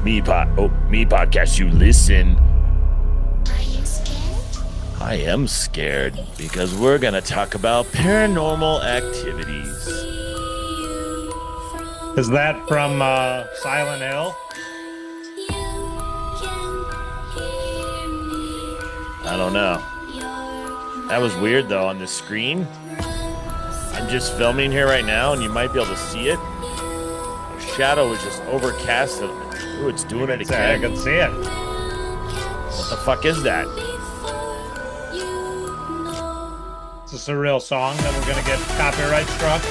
Me podcast you listen. Are you scared? I am scared because we're gonna talk about paranormal activities. Is that from Silent Hill? I don't know. That was weird though on the screen. I'm just filming here right now and you might be able to see it. The shadow is just overcast. Ooh, it's doing it I again. can see it. What the fuck is that? Is this a real song that we're gonna get copyright struck?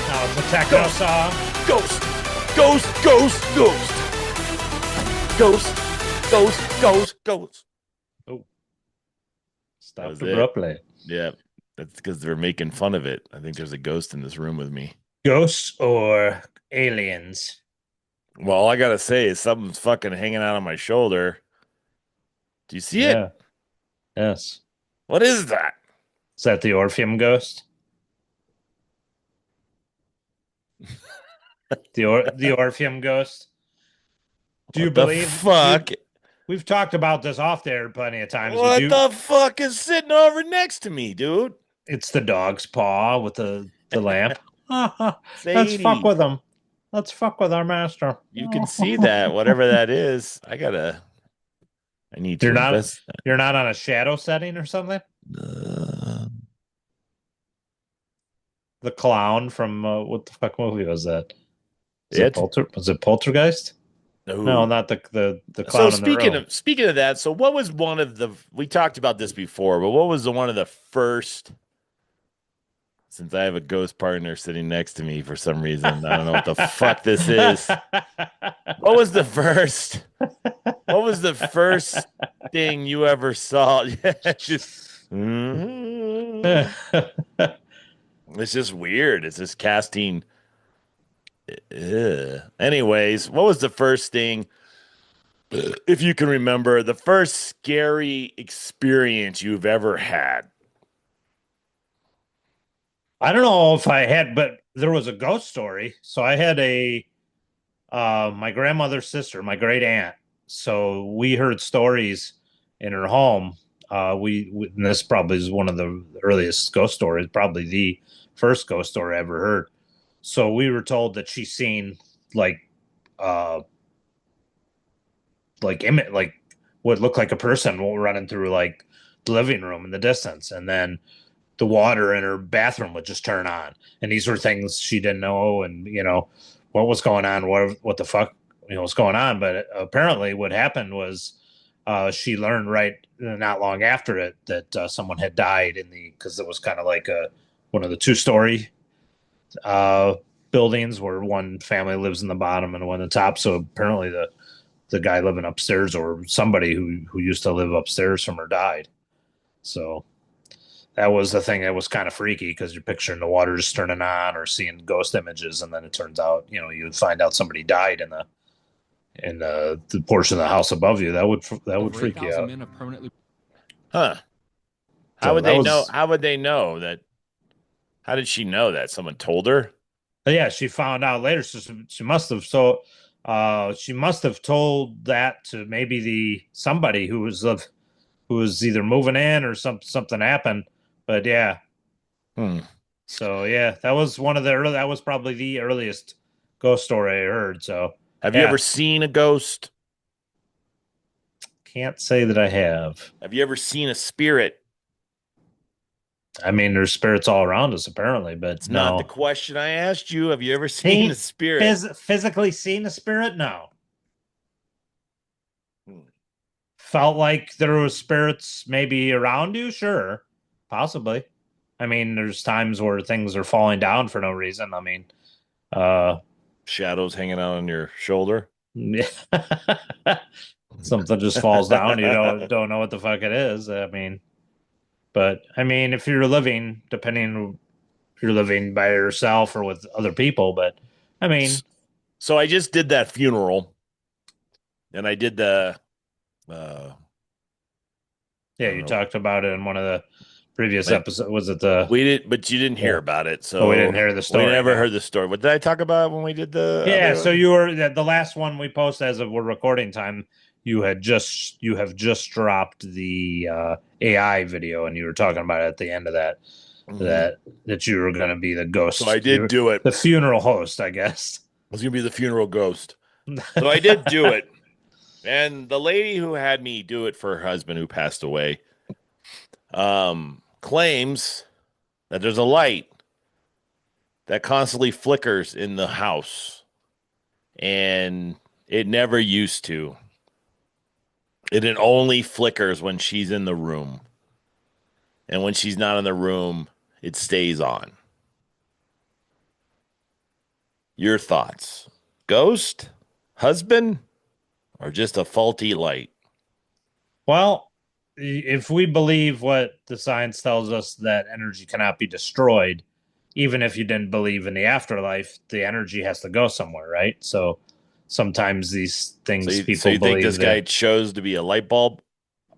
No, it's a techno song. Ghost! Ghost! Ghost! Ghost! Ghost! Ghost! Ghost! Ghost! Oh, That was stopped it. abruptly. Yeah, that's because they're making fun of it. I think there's a ghost in this room with me. Ghosts or aliens? Well, all I gotta say is something's fucking hanging out on my shoulder. Do you see it? Yeah. Yes. What is that? Is that the Orpheum ghost? the Orpheum ghost? Do you What the believe? fuck? We've talked about this off there plenty of times. What the fuck is sitting over next to me, dude? It's the dog's paw with the lamp. Let's Sadie. fuck with them. Let's fuck with our master. You can see that, whatever that is. I need to invest. You're not on a shadow setting or something? The clown from what the fuck movie was that? Was it Poltergeist? No, not the clown. So speaking of that, so what was one of the we talked about this before, but what was one of the first? Since I have a ghost partner sitting next to me for some reason, I don't know what the fuck this is. What was the first? What was the first thing you ever saw? It's just weird. It's just casting. Anyways, what was the first thing, if you can remember, the first scary experience you've ever had? I don't know if I had, but there was a ghost story. So I had my grandmother's sister, my great aunt. So we heard stories in her home. And this probably is one of the earliest ghost stories, probably the first ghost story I ever heard. So we were told that she's seen like what looked like a person running through like the living room in the distance, and then the water in her bathroom would just turn on. And these were things she didn't know, and what was going on, what the fuck was going on. But apparently, what happened was she learned right not long after it that someone had died because it was kind of like one of the 2-story buildings where one family lives in the bottom and one on the top. So apparently the guy living upstairs or somebody who used to live upstairs from her died. So that was the thing that was kind of freaky, because you're picturing the water just turning on or seeing ghost images, and then it turns out you find out somebody died in the portion of the house above you. That would freak you out. Huh? How would they know? How would they know that? How did she know that? Someone told her? Yeah, she found out later. So she must have. So she must have told that to maybe somebody who was either moving in or something happened. But yeah. So yeah, that was that was probably the earliest ghost story I heard. So have you ever seen a ghost? Can't say that I have. Have you ever seen a spirit? I mean, there's spirits all around us, apparently, but it's not the question I asked you. Have you ever seen a spirit? Physically seen a spirit? No. Felt like there was spirits maybe around you? Sure. Possibly. I mean, there's times where things are falling down for no reason. I mean, shadows hanging out on your shoulder. Something just falls down. You don't know what the fuck it is. I mean, but I mean, if you're living, depending if you're living by yourself or with other people, but I mean, so I just did that funeral, and I did the. You talked about it in one of the previous But episode. Was it the? we did, but you didn't hear Yeah. about it, Oh, we so didn't hear the we story. never No. heard the story. What did I talk about when we did the Yeah, other so one? you were the last one we posted as of we're recording time. You have just dropped the AI video, and you were talking about it at the end of that Mhm. that you were going to be the So I ghost, did do it. the funeral host, I guess. I was gonna be the funeral ghost. So I did do it. And the lady who had me do it for her husband who passed away, claims that there's a light that constantly flickers in the house, and it never used to. It only flickers when she's in the room. And when she's not in the room, it stays on. Your thoughts? Ghost? Husband? Or just a faulty light? Well, if we believe what the science tells us that energy cannot be destroyed, even if you didn't believe in the afterlife, the energy has to go somewhere, right? So sometimes these So things you people think believe this guy that chose to be a light bulb?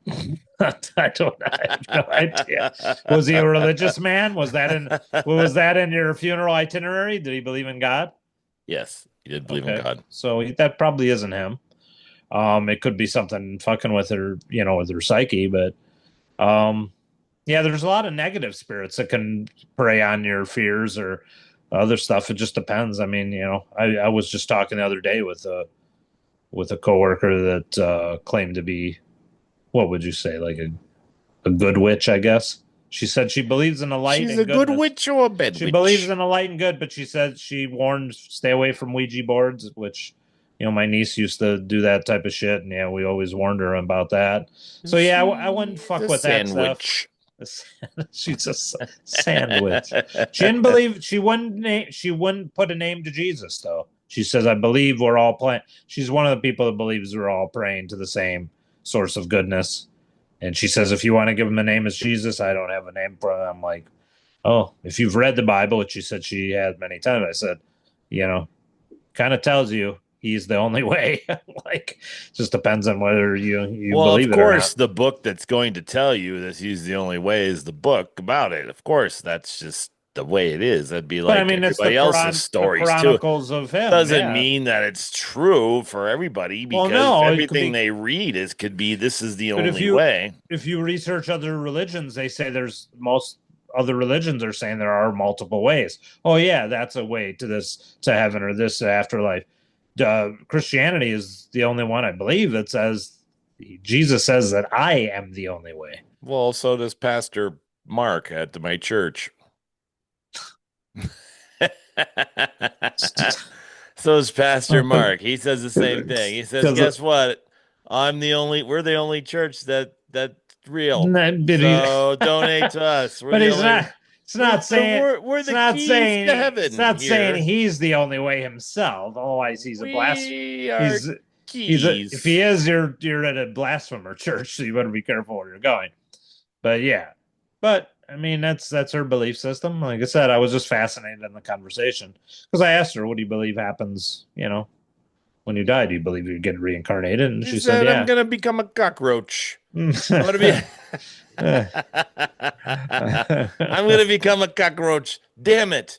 I have no idea. Was he a religious man? Was that in your funeral itinerary? Did he believe in God? Yes, he did believe in Okay. God. So that probably isn't him. It could be something fucking with her, with her psyche, but yeah, there's a lot of negative spirits that can prey on your fears or other stuff. It just depends. I mean, I was just talking the other day with a coworker that claimed to be, what would you say, like a good witch, I guess. She said she believes in the light She's a and good goodness. witch or a bad She believes witch? in the light and good, but she said she warned stay away from Ouija boards, which my niece used to do that type of shit, and yeah, we always warned her about that. So yeah, I wouldn't She's fuck a with that stuff. sandwich. She's a sandwich. She didn't believe she wouldn't put a name to Jesus though. She says, I believe we're all praying. She's one of the people that believes we're all praying to the same source of goodness. And she says, if you want to give him a name as Jesus, I don't have a name for him. I'm like, oh, if you've read the Bible, which she said she had many times, I said, kind of tells you he's the only way. Like, just depends on whether you Well, of believe it or course, not. the book that's going to tell you that he's the only way is the book about it. Of course, that's just the way it is. That'd be But I like mean, it's the everybody else's the stories too. chronicles of him. Doesn't Yeah. mean that it's true for everybody Well, because no, it could everything be. they read is could be this is the But if only you way. if you research other religions, they say there's most other religions are saying there are multiple ways. Oh yeah, that's a way to this to heaven or this afterlife. Christianity is the only one I believe that says Jesus says that I am the only way. Well, so does Pastor Mark at my church. So is Pastor Mark. He says the same thing. He says, Because "Guess what? We're the only church that's real. So donate to us. We're but the he's only not. It's not saying. we're It's the not keys to saying. It's heaven not saying here. he's the only way himself. Otherwise, he's a blasphemy. We are He's if he keys." is, you're at a blasphemer church, so you better be careful where you're going. But yeah, but I mean that's her belief system. Like I said, I was just fascinated in the conversation because I asked her, "What do you believe happens? When you die? Do you believe you get reincarnated?" And He she said, said, "I'm "Yeah." gonna become a cockroach. I'm gonna be I'm gonna become a cockroach. Damn it.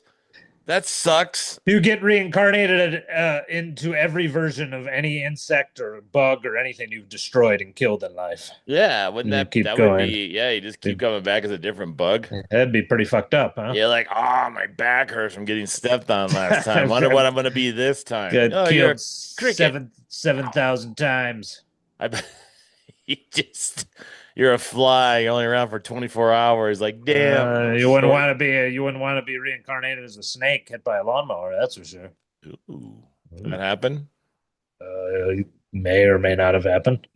That sucks." You get reincarnated into every version of any insect or bug or anything you've destroyed and killed in life. Yeah, wouldn't You that keep would going. be, yeah, you just keep coming back as a different bug. That'd be pretty fucked up, huh? You're like, oh, my back hurts from getting stepped on last time. Wonder what I'm gonna be this time. Got Oh, you're a killed cricket. 7,000 times. I bet you just you're a fly. You're only around for 24 hours. Like, damn, You wouldn't short. want to be reincarnated as a snake hit by a lawnmower. That's for sure. Ooh, that happened? May or may not have happened.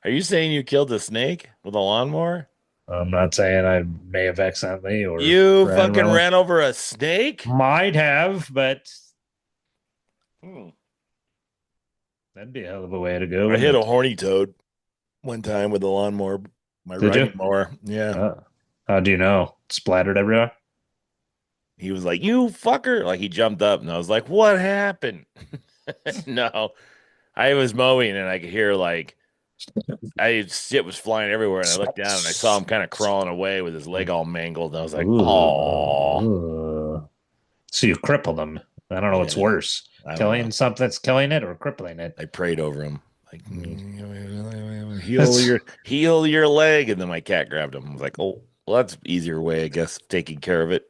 Are you saying you killed a snake with a lawnmower? I'm not saying I may have accidentally or You fucking ran over a snake? Might have, but Hmm. that'd be a hell of a way to go. I hit a horny toad one time with a lawnmower, my Did riding you? mower. Yeah. How do you know? Splattered everywhere? He was like, "You fucker." Like he jumped up and I was like, "What happened?" No. I was mowing and I could hear like Shit was flying everywhere, and I looked down and I saw him kind of crawling away with his leg all mangled. And I was like, "Oh, Ooh. So you crippled him. I don't know what's yeah." worse. I don't know. Killing something that's killing it or crippling it. I prayed over him, like That's heal your leg, and then my cat grabbed him. I was like, "Oh, well, that's easier way, I guess, of taking care of it."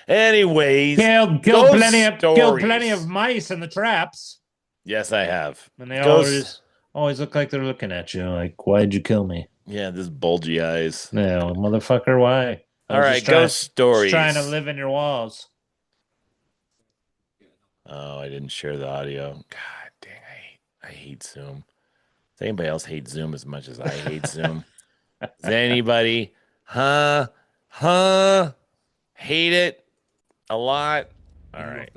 Anyways, ghost killed plenty of stories. mice in the traps. Yes, I have. And they Ghosts. always look like they're looking at you, like, why'd you kill me? Yeah, this bulgy eyes. No, motherfucker, why? I All was right, ghost just trying to stories. live in your walls. Oh, I didn't share the audio. God dang, I hate Zoom. Does anybody else hate Zoom as much as I hate Zoom? Does anybody, huh, hate it a lot? All right.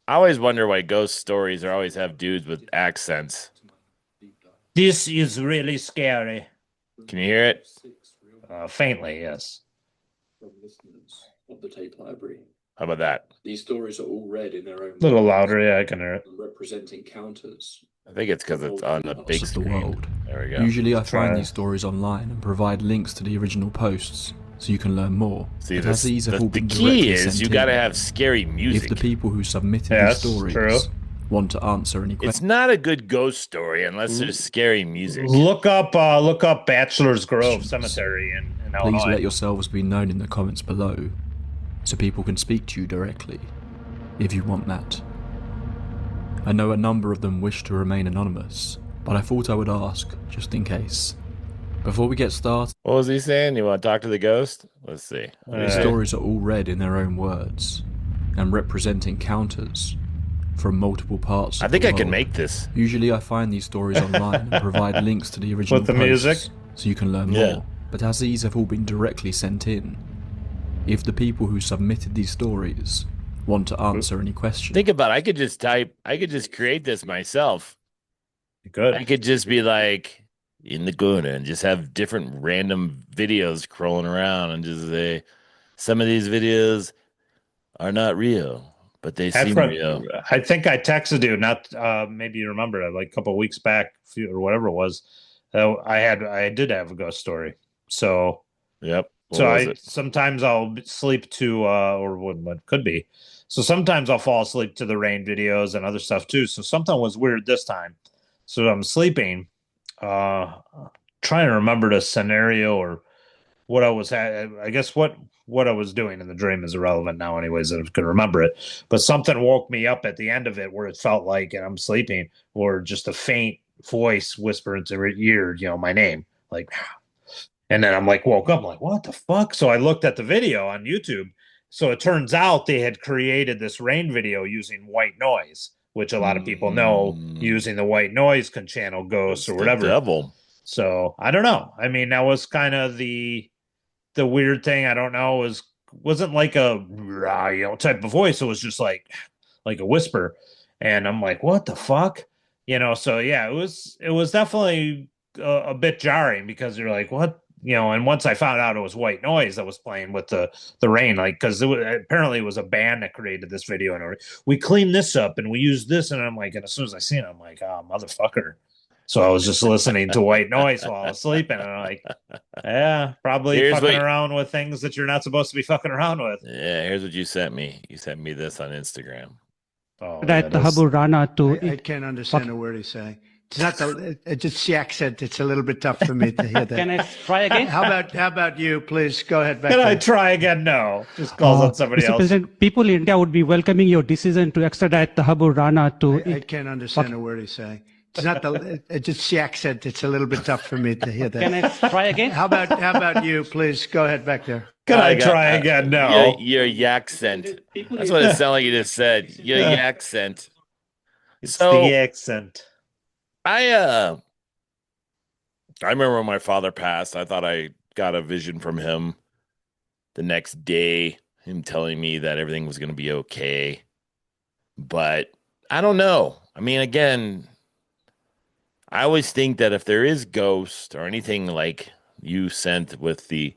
I always wonder why ghost stories are always have dudes with accents. This is really scary. Can you hear it? Faintly, yes. From listeners of the tape library. How about that? These stories are all read in their own A little words louder, yeah, I can hear it. and represent encounters. I think it's because it's on the big of the screen. world. There we go. Usually I Try. find these stories online and provide links to the original posts so you can learn more. See, But as these have all the been key directly is sent you in, got to have scary music. if the people who submitted Yes, these stories true. want to answer any It's questions, not a good ghost story unless there's scary music. Look up Bachelor's Grove Cemetery in please Illinois. let yourselves be known in the comments below so people can speak to you directly if you want that. I know a number of them wish to remain anonymous, but I thought I would ask just in case. Before we get started, What was he saying? You want to talk to the ghost? Let's see. these stories are all read in their own words and represent encounters from multiple parts I of think the I can world. make this. Usually I find these stories online and provide links to the original With the posts music? so you can learn Yeah. more. But as these have all been directly sent in, if the people who submitted these stories want to answer any questions, Think about it. I could just create this myself. Good. I could just be like in the corner and just have different random videos crawling around and just say, some of these videos are not real, but they seem real. I think I texted you, not maybe you remember it, like a couple of weeks back or whatever it was. I did have a ghost story. So Yep. What so was it? sometimes I'll sleep to or what could be. So sometimes I'll fall asleep to the rain videos and other stuff too. So something was weird this time. So I'm sleeping, trying to remember the scenario or what I was at. I guess what I was doing in the dream is irrelevant now, anyways. I can remember it, but something woke me up at the end of it where it felt like, and I'm sleeping, or just a faint voice whisper into your ear, my name, like, and then I'm like, woke up, I'm like, what the fuck? So I looked at the video on YouTube. So it turns out they had created this rain video using white noise, which a lot of people know using the white noise can channel ghosts or The whatever. devil. So I don't know. I mean, that was kind of the weird thing. I don't know. Wasn't like a type of voice. It was just like a whisper, and I'm like, what the fuck, So yeah, it was definitely a bit jarring because you're like, what, And once I found out it was white noise that was playing with the rain, like because apparently it was a band that created this video, and we cleaned this up and we used this, and I'm like, and as soon as I seen it, I'm like, oh motherfucker. So I was just listening to white noise while I was sleeping, and I'm like, yeah, probably Here's fucking what- around with things that you're not supposed to be fucking around with. Yeah, here's what you sent me. You sent me this on Instagram. Oh, That the Haburana to I can't understand a word he's saying. It's not just the accent. It's a little bit tough for me to hear that. Can I try again? How about you, please? Go ahead. Back Can I there. try again? No, just calls out somebody Mr. else. President, people in India would be welcoming your decision to extradite the Haburana to I can't understand a word he's saying. It's not it's just the accent. It's a little bit tough for me to hear that. Can I try again? How about you, please? Go ahead back there. Can I got- try again? No. Your accent. That's what it sounded like you just said. Your accent. It's So- the accent. I remember when my father passed, I thought I got a vision from him the next day, him telling me that everything was going to be okay. But I don't know. I mean, again, I always think that if there is ghost or anything like you sent with the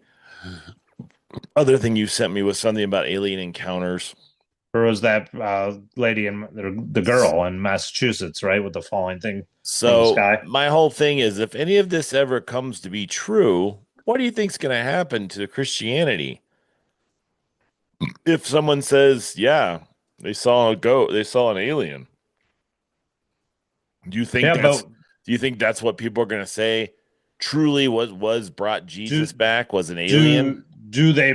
other thing you sent me was something about alien encounters. Or was that lady in the girl in Massachusetts, right, with the falling thing from the So sky? my whole thing is, if any of this ever comes to be true, what do you think's going to happen to Christianity? If someone says, "Yeah, they saw an alien," do you think Yeah, that's but do you think that's what people are going to say? Truly was brought do Jesus back, was an alien? do they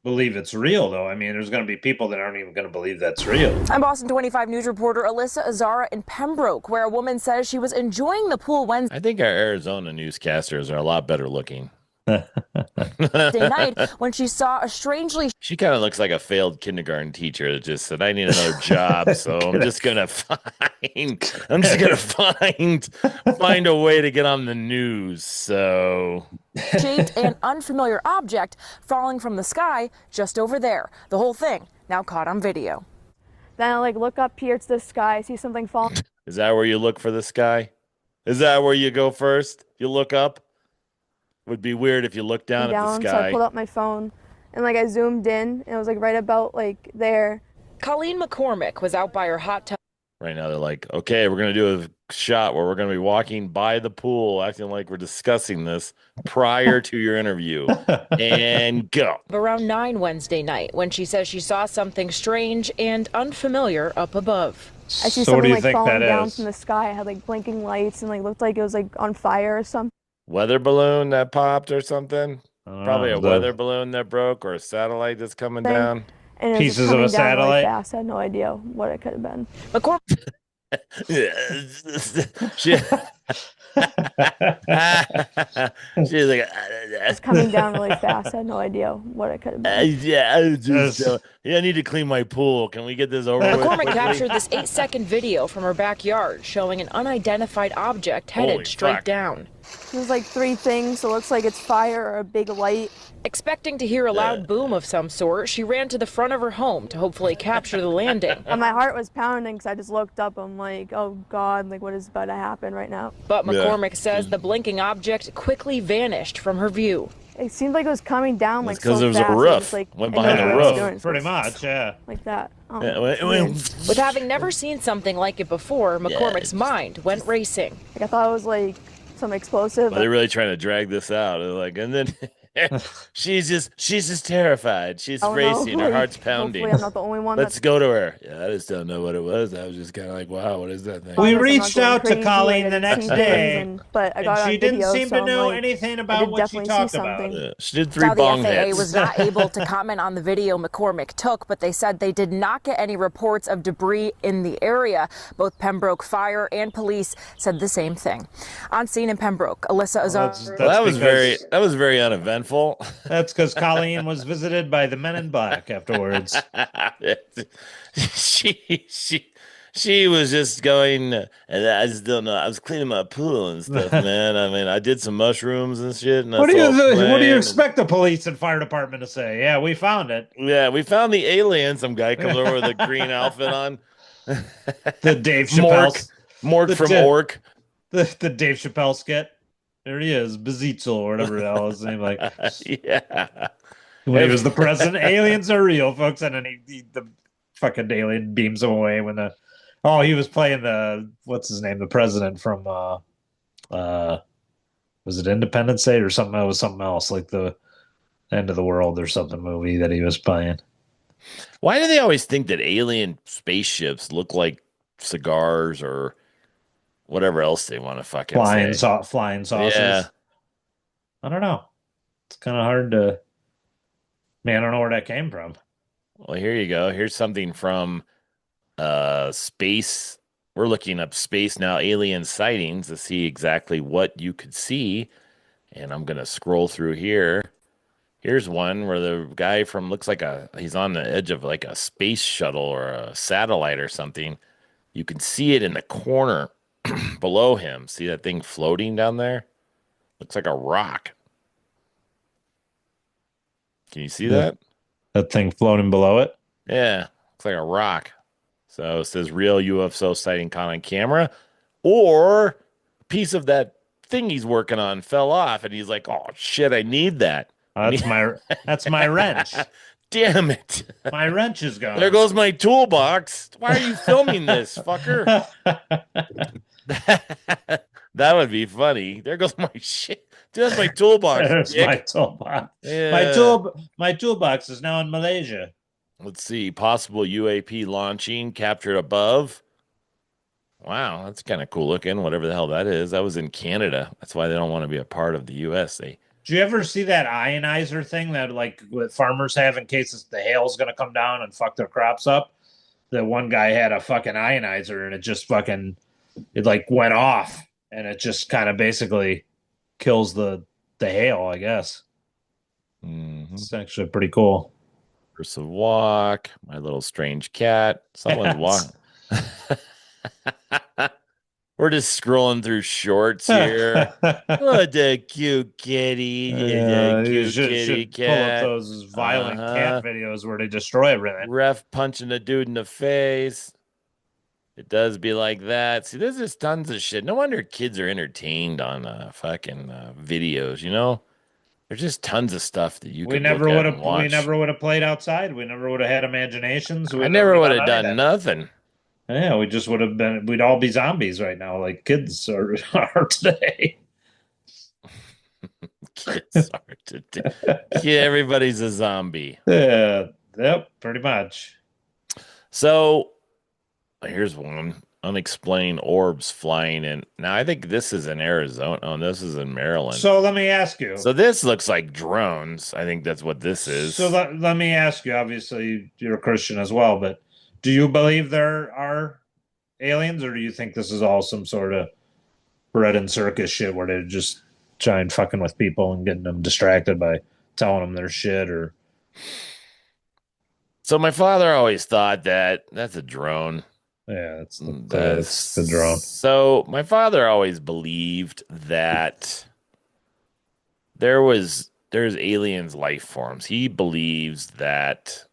believe it's real though? I mean, there's going to be people that aren't even going to believe that's real. I'm Boston 25 News reporter Alyssa Azara in Pembroke, where a woman says she was enjoying the pool Wednesday I think our Arizona newscasters are a lot better looking. night when she saw a strangely She kind of looks like a failed kindergarten teacher that just said, "I need another job, so I'm just gonna find a way to get on the news." So shaped and unfamiliar object falling from the sky just over there. The whole thing now caught on video. Then I look up here to the sky, see something falling is that where you look for the sky? Is that where you go first? You look up? Would be weird if you look down at the down. So I sky. pulled up my phone and I zoomed in and it was right about there. Colleen McCormick was out by her hot tub. Right now, they're like, "Okay, we're gonna do a shot where we're gonna be walking by the pool, acting like we're discussing this prior to your interview." And go. Around 9 Wednesday night when she says she saw something strange and unfamiliar up above. I see So what do something you think falling that down is? from the sky. It had blinking lights and looked like it was on fire or something. Weather balloon that popped or something? Probably a The weather balloon that broke or a satellite that's coming down. And it was Pieces just of coming a down really satellite? fast. I had no idea what it could have been. McCormick she, she's like, It's coming down really fast. I had no idea what it could have been. yeah, I need to clean my pool. Can we get this over with? McCormick quickly? captured this 8-second video from her backyard showing an unidentified object headed Holy straight fuck. down. There's 3 things. So it looks like it's fire or a big light. Expecting to hear a loud boom of some sort, she ran to the front of her home to hopefully capture the landing. And my heart was pounding because I just looked up. I'm like, oh God, what is about to happen right now? But McCormick says the blinking object quickly vanished from her view. It seemed like it was coming down It's so 'cause there was a fast. roof. It Went I behind know the what it was roof. doing. So Pretty it's much, yeah. like that. Oh, Yeah, it's weird. With having never seen something like it before, McCormick's mind went racing. I thought it was some explosive. Are they really trying to drag this out? They're like, and then she's just terrified. She's Oh, no. racing. Her heart's pounding. Hopefully I'm not the only one. Let's go to her. Yeah, I just don't know what it was. I was just kind of like, wow, what is that thing? We I'm not reached going out to crazy, Colleen I the didn't next see day, things, but I and got it on she didn't video, seem so to I'm know like, anything I about did what she definitely talked see about. something. Yeah, she did 3 Now, the bong FAA hits. was not able to comment on the video McCormick took, but they said they did not get any reports of debris in the area. Both Pembroke Fire and police said the same thing. On scene in Pembroke, Alyssa Azar. Well, that was very uneventful. That's because Colleen was visited by the Men in Black afterwards. she was just going, and I just don't know. I was cleaning my pool and stuff, man. I mean, I did some mushrooms and shit. And What do that's all you planned. expect the police and fire department to say? Yeah, we found it. Yeah, we found the alien. Some guy comes over with a green outfit on. The Dave Chappelle, Mork the from Dave- Ork. the Dave Chappelle skit. There he is, Bezitzel or whatever the hell his name. Yeah. When he was the president, aliens are real, folks. And then the fucking alien beams him away when he was playing what's his name, the president from was it Independence Day or something? It was something else, like the End of the World or something movie that he was playing. Why do they always think that alien spaceships look like cigars or whatever else they want to fucking Flying say? flying saucers. Yeah. I don't know. It's kind of hard to. Man, I don't know where that came from. Well, here you go. Here's something from space. We're looking up space now, alien sightings to see exactly what you could see. And I'm going to scroll through here. Here's one where the guy looks like he's on the edge of like a space shuttle or a satellite or something. You can see it in the corner below him. See that thing floating down there? Looks like a rock. Can you see that? That thing floating below it? Yeah, looks like a rock. So it says real UFO sighting caught on camera, or a piece of that thing he's working on fell off, and he's like, "Oh shit, I need that." That's my wrench. damn it. My wrench is gone. There goes my toolbox. Why are you filming this, fucker? That would be funny. There goes my shit. Dude, that's my toolbox. There's dick. my toolbox. Yeah. My toolbox is now in Malaysia. Let's see. Possible UAP launching captured above. Wow, that's kind of cool looking. Whatever the hell that is. That was in Canada. That's why they don't want to be a part of the U.S. Do you ever see that ionizer thing that like what farmers have in case the hail's going to come down and fuck their crops up? That one guy had a fucking ionizer and it just fucking it like went off and it just kind of basically kills the hail, I guess. It's actually pretty cool. Cursive walk. My little strange cat. Someone's walking. We're just scrolling through shorts here. What a cute kitty. You Cute kitty should pull up cat. those violent cat videos where they destroy everything. Ref punching a dude in the face. It does be like that. See, there's just tons of shit. No wonder kids are entertained on fucking videos, you know? There's just tons of stuff that you We could never look would at and have watch. we never would have played outside. We never would have had imaginations. I never would have done nothing. Yeah, we just would have been. We'd all be zombies right now, like kids are today. Kids are today. Yeah, everybody's a zombie. Yeah, yep, pretty much. So here's one. Unexplained orbs flying in. Now I think this is in Arizona. Oh, this is in Maryland. So let me ask you. So this looks like drones. I think that's what this is. So let me ask you. Obviously, you're a Christian as well, but do you believe there are aliens, or do you think this is all some sort of bread and circus shit where they're just trying fucking with people and getting them distracted by telling them their shit? Or so my father always thought that that's a drone. Yeah, that's the drone. So my father always believed that there's aliens life forms. He believes that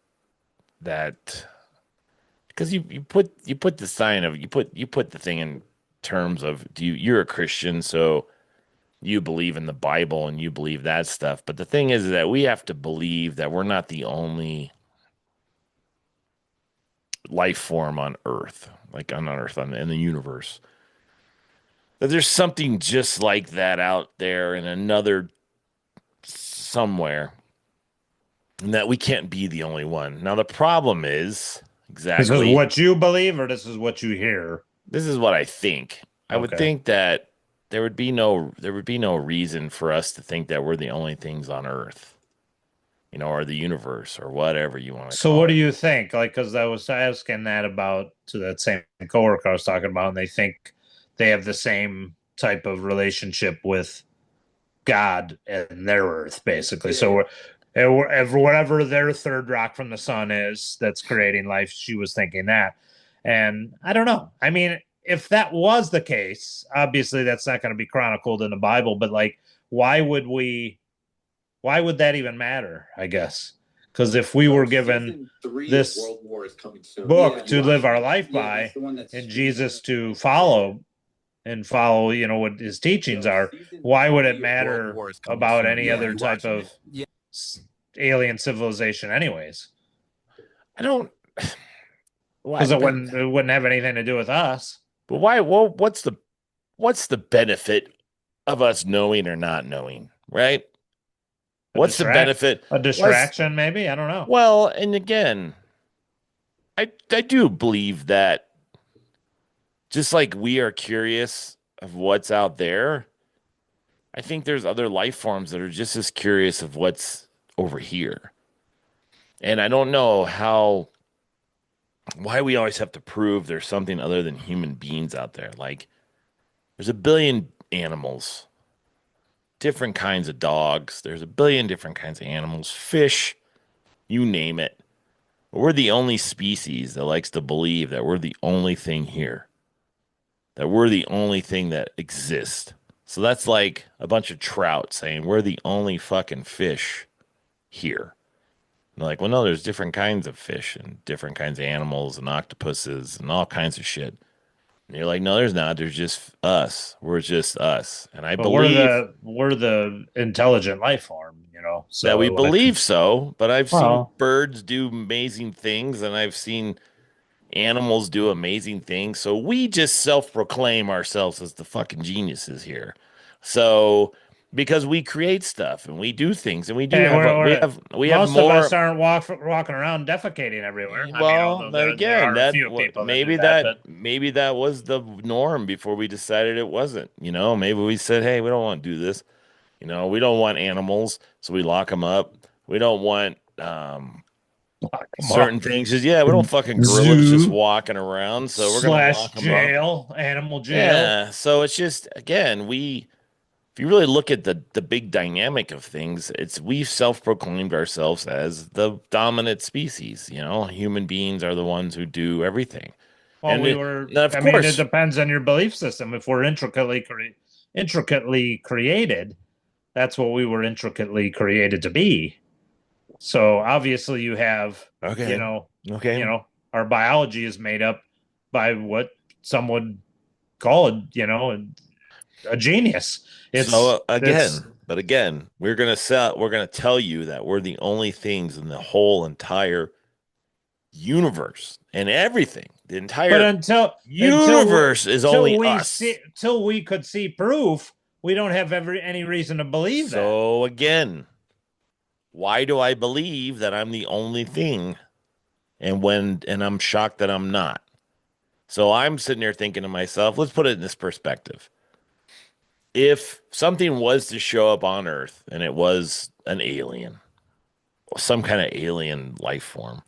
because you put the sign of you put the thing in terms of you're a Christian, so you believe in the Bible and you believe that stuff. But the thing is that we have to believe that we're not the only life form on Earth, like on Earth, in the universe. That there's something just like that out there in another somewhere, and that we can't be the only one. Now the problem is exactly this is what you believe, or this is what you hear. This is what I think. I would think that there would be no reason for us to think that we're the only things on Earth, you know, or the universe, or whatever you want to. So, what do you think? Like, because I was asking that about to that same coworker I was talking about, and they think they have the same type of relationship with God and their Earth, basically. So, whatever their third rock from the sun is that's creating life, she was thinking that, and I don't know. I mean, if that was the case, obviously that's not going to be chronicled in the Bible, but like, why would that even matter? I guess because if we were given this book to live our life by and Jesus to follow, you know, what his teachings are, why would it matter about any other type of alien civilization anyways? I don't, because it wouldn't have anything to do with us. But why? Well, what's the benefit of us knowing or not knowing, right? What's the benefit? A distraction, maybe? I don't know. Well, and again, I do believe that just like we are curious of what's out there, I think there's other life forms that are just as curious of what's over here. And I don't know why we always have to prove there's something other than human beings out there. Like, there's a billion animals, different kinds of dogs. There's a billion different kinds of animals, fish, you name it. But we're the only species that likes to believe that we're the only thing here, that we're the only thing that exists. So that's like a bunch of trout saying we're the only fucking fish here. And they're like, well, no, there's different kinds of fish and different kinds of animals and octopuses and all kinds of shit. And you're like, no, there's not. There's just us. We're just us. And I But believe we're the intelligent life form, that we So believe so, but I've seen well, birds do amazing things and I've seen animals do amazing things. So we just self-proclaim ourselves as the fucking geniuses here. So because we create stuff and we do things and we do hey, have we have most of us more. aren't walking around defecating everywhere. I mean, Well, although then there again, are a few people that do that, but maybe that was the norm before we decided it wasn't. Maybe we said, hey, we don't want to do this. We don't want animals, so we lock them up. We don't want lock 'em up. certain things. Just yeah, we don't fucking gorillas just Zoo walking around, so we're gonna slash lock them up. jail, animal jail. Yeah, so it's just again, if you really look at the big dynamic of things, we've self-proclaimed ourselves as the dominant species. Human beings are the ones who do everything, Well, and of I mean, it course, depends on your belief system. If we're intricately created, that's what we were intricately created to be. So obviously you have, okay, okay, our biology is made up by what some would call a genius. So It's again, we're gonna tell you that we're the only things in the whole entire universe and everything. The but entire until universe is only we us. till we could see proof, we don't have any reason to believe that. So again, why do I believe that I'm the only thing? And I'm shocked that I'm not. So I'm sitting there thinking to myself, let's put it in this perspective. If something was to show up on Earth and it was an alien, some kind of alien life form,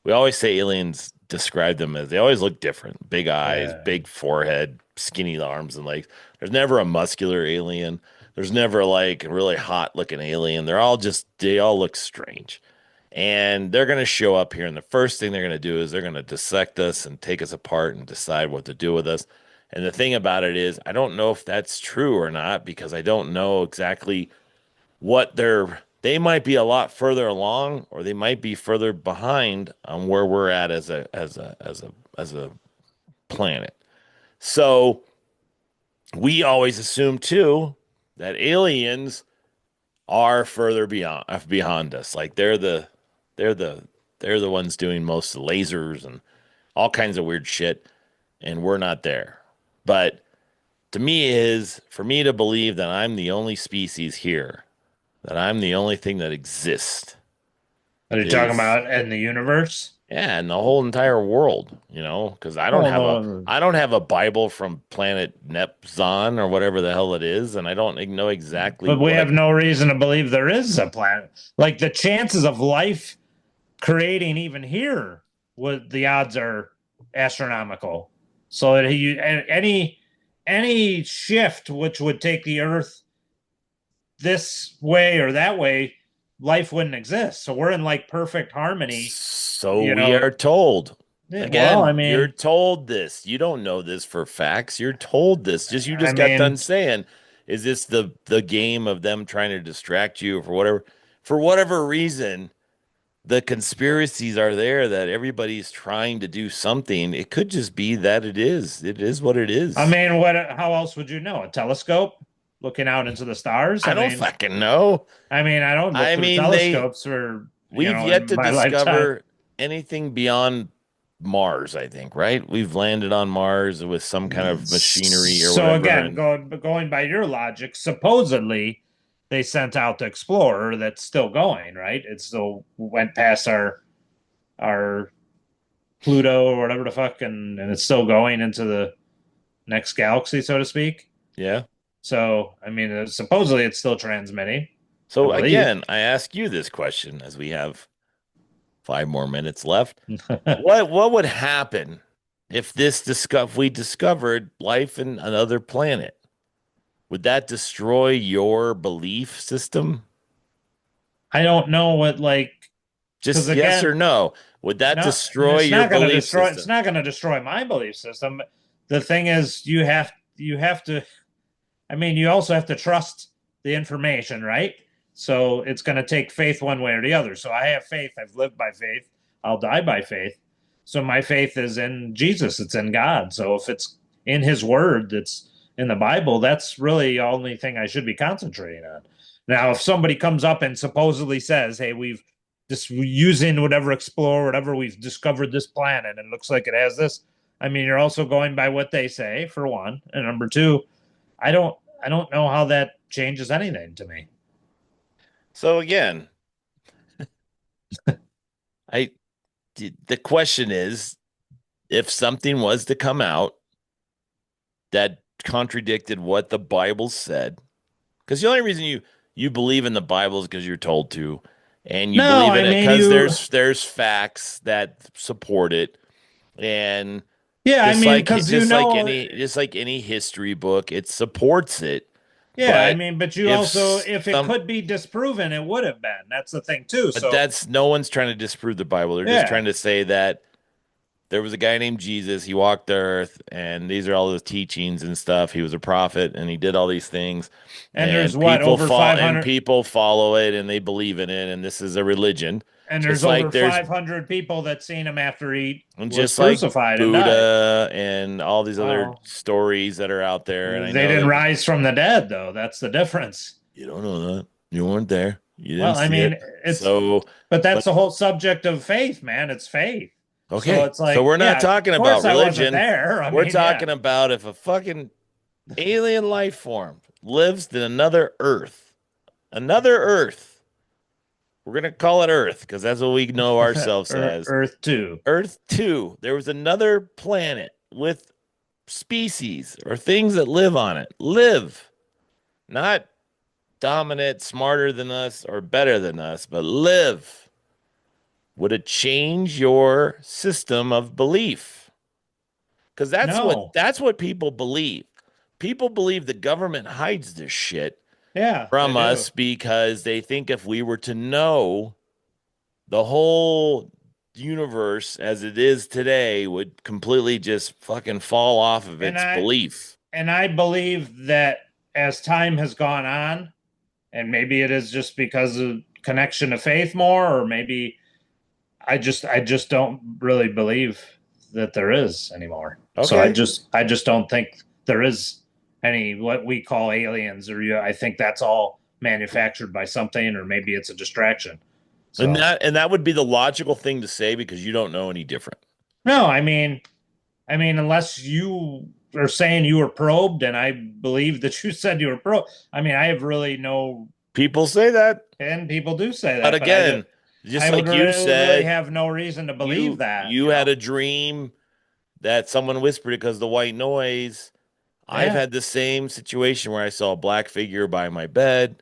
we always say aliens describe them as they always look different. Big eyes, Yeah. big forehead, skinny arms and legs. There's never a muscular alien. There's never like a really hot looking alien. They all look strange. And they're going to show up here. And the first thing they're going to do is they're going to dissect us and take us apart and decide what to do with us. And the thing about it is, I don't know if that's true or not because I don't know exactly what they might be a lot further along or they might be further behind on where we're at as a planet. So we always assume too that aliens are further behind us. Like they're the ones doing most of the lasers and all kinds of weird shit, and we're not there. But for me to believe that I'm the only species here, that I'm the only thing that exists. Are you talking about in the universe? Yeah, in the whole entire world, because I don't have a Bible from planet Nepzon or whatever the hell it is, and I don't know exactly. But we have no reason to believe there is a planet. Like the chances of life creating even here, the odds are astronomical. So that any shift which would take the Earth this way or that way, life wouldn't exist. So we're in like perfect harmony. So we are told. Again, well, I mean, you're told this. You don't know this for facts. You're told this. You just got done saying, is this the game of them trying to distract you for whatever reason? The conspiracies are there that everybody's trying to do something. It could just be that it is. It is what it is. I mean, how else would you know? A telescope looking out into the stars? I don't fucking know. I mean, I don't look through telescopes we've yet to discover anything beyond Mars, I think, right? We've landed on Mars with some kind of machinery or so whatever. Again, going by your logic, supposedly they sent out the Explorer that's still going, right? It still went past our Pluto or whatever the fuck, and it's still going into the next galaxy, so to speak. Yeah. So, I mean, supposedly it's still transmitting. So again, I ask you this question as we have 5 more minutes left. What would happen if we discovered life in another planet? Would that destroy your belief system? I don't know what just yes or no. Would that destroy your belief system? It's not going to destroy my belief system. The thing is, you have to. I mean, you also have to trust the information, right? So it's going to take faith one way or the other. So I have faith. I've lived by faith. I'll die by faith. So my faith is in Jesus. It's in God. So if it's in his word that's in the Bible, that's really the only thing I should be concentrating on. Now, if somebody comes up and supposedly says, hey, we've just using whatever explore, whatever we've discovered this planet and it looks like it has this. I mean, you're also going by what they say, for one. And number two, I don't know how that changes anything to me. So again, the question is, if something was to come out that contradicted what the Bible said, because the only reason you believe in the Bible is because you're told to, and you No, believe in I it mean, because there's facts that support it, and yeah, I mean, because just like any history book, it supports it. yeah, I But mean, but you if also, if it some, could be disproven, it would have been. That's the thing too. but So that's no one's trying to disprove the Bible. They're just yeah, trying to say that there was a guy named Jesus. He walked the earth, and these are all his teachings and stuff. He was a prophet, and he did all these things. and there's what over 500, people follow it, and they believe in it, and this is a religion. and Just there's like over 500 people that seen him after he was just like crucified and died. Buddha and all these other Wow. stories that are out there. And I They know didn't rise from the dead, though. That's the difference. you don't know that. You weren't there. You didn't Well, I see mean, it. it's So, but that's the whole subject of faith, man. It's faith. okay. So it's like, So we're not yeah, talking of course about I wasn't religion. there. We're mean, talking yeah. about if a fucking alien life form lives in another Earth, we're gonna call it Earth because that's what we know ourselves as. Earth 2. Earth 2. There was another planet with species or things that live on it. Live. Not dominant, smarter than us, or better than us, but live. Would it change your system of belief? Because No. that's what people believe. People believe the government hides this shit Yeah, from they do. us because they think if we were to know the whole universe as it is today would completely just fucking fall off of its belief. And I believe that as time has gone on, and maybe it is just because of connection to faith more, or maybe I just don't really believe that there is anymore. Okay. So I just don't think there is any what we call aliens, or I think that's all manufactured by something, or maybe it's a distraction. So, And that would be the logical thing to say because you don't know any different. no, I mean, unless you are saying you were probed, and I believe that you said you were probed. I mean, I have really no. People say that, and people do say that. But again, just like you said, really have no reason to believe that. You had a dream that someone whispered because the white noise. Yeah. I've had the same situation where I saw a black figure by my bed.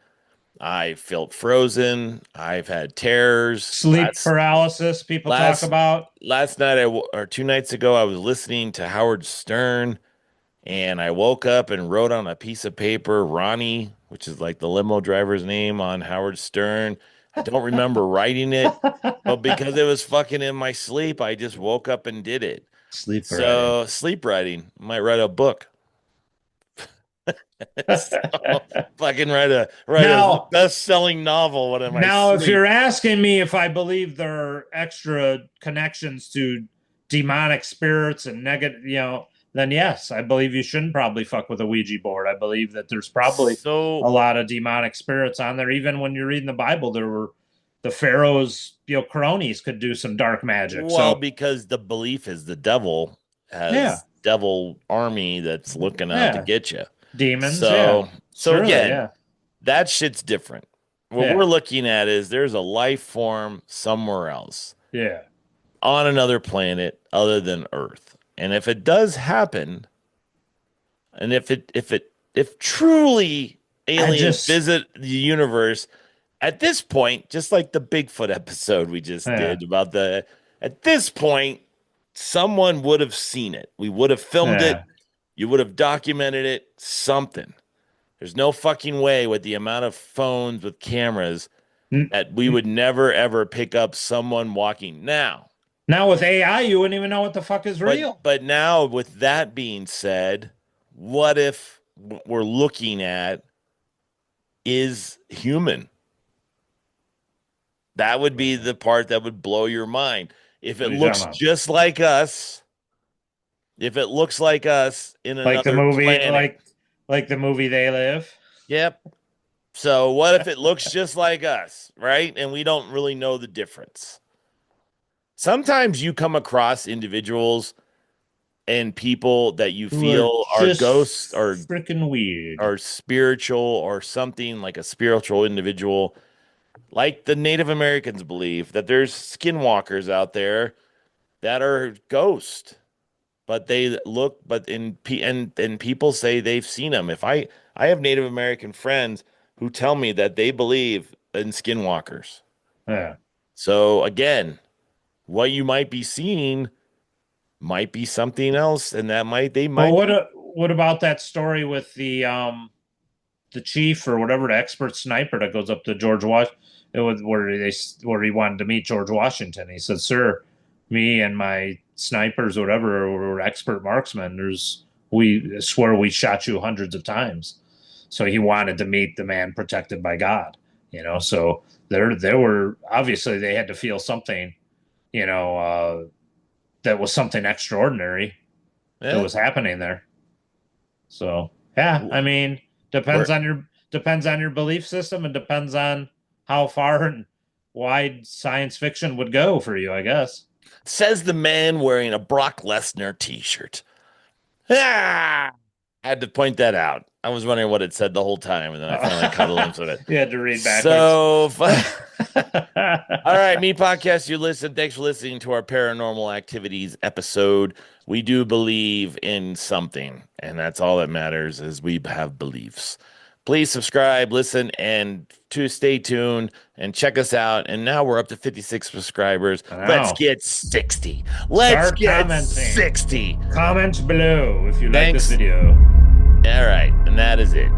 I felt frozen. I've had terrors, sleep paralysis. People talk about. Last night, or 2 nights ago, I was listening to Howard Stern, and I woke up and wrote on a piece of paper Ronnie, which is like the limo driver's name on Howard Stern. I don't remember writing it, but because it was fucking in my sleep, I just woke up and did it. Sleep writing. Might write a book. Fucking write a best-selling novel. What am I? Now, if you're asking me if I believe there are extra connections to demonic spirits and negative, then yes, I believe you shouldn't probably fuck with a Ouija board. I believe that there's probably a lot of demonic spirits on there. Even when you're reading the Bible, there were the Pharaoh's, cronies could do some dark magic. Well, because the belief is the devil has devil army that's looking out to get you. Demons. So Surely, again, that shit's different. What we're looking at is there's a life form somewhere else. Yeah. On another planet other than Earth. And if it does happen, and if truly aliens visit the universe at this point, just like the Bigfoot episode we just did about at this point, someone would have seen it. We would have filmed it. You would have documented it, something. There's no fucking way with the amount of phones with cameras that we would never, ever pick up someone walking. Now with AI, you wouldn't even know what the fuck is real. But now with that being said, what if what we're looking at is human? That would be the part that would blow your mind. If it looks just like us, if it looks like us in another Like the movie, planet, like the movie They Live. yep. So what if it looks just like us, right? And we don't really know the difference. Sometimes you come across individuals and people that you feel are just ghosts or freaking weird or spiritual or something, like a spiritual individual, like the Native Americans believe that there's skinwalkers out there that are ghosts, but they look, but and people say they've seen them. If I have Native American friends who tell me that they believe in skinwalkers. Yeah. So again, what you might be seeing might be something else, and that might they might. Well, what about that story with the chief or whatever, the expert sniper that goes up to George Washington? It was where he wanted to meet George Washington. He said, "Sir, me and my snipers, or whatever, were expert marksmen. We swear we shot you hundreds of times." So he wanted to meet the man protected by God. So there were obviously they had to feel something, that was something extraordinary that was happening there. So yeah, I mean, depends on your belief system, and depends on how far and wide science fiction would go for you, I guess. Says the man wearing a Brock Lesnar t-shirt. Ah! I had to point that out. I was wondering what it said the whole time, and then I finally caught a glimpse of it. You had to read backwards. So fun. All right, me podcast, you listen. Thanks for listening to our Paranormal Activities episode. We do believe in something, and that's all that matters is we have beliefs. Please subscribe, listen, and to stay tuned and check us out. And now we're up to 56 subscribers. Let's get 60. Let's Start get commenting. 60. Comment below if you like Thanks. this video. All right, and that is it.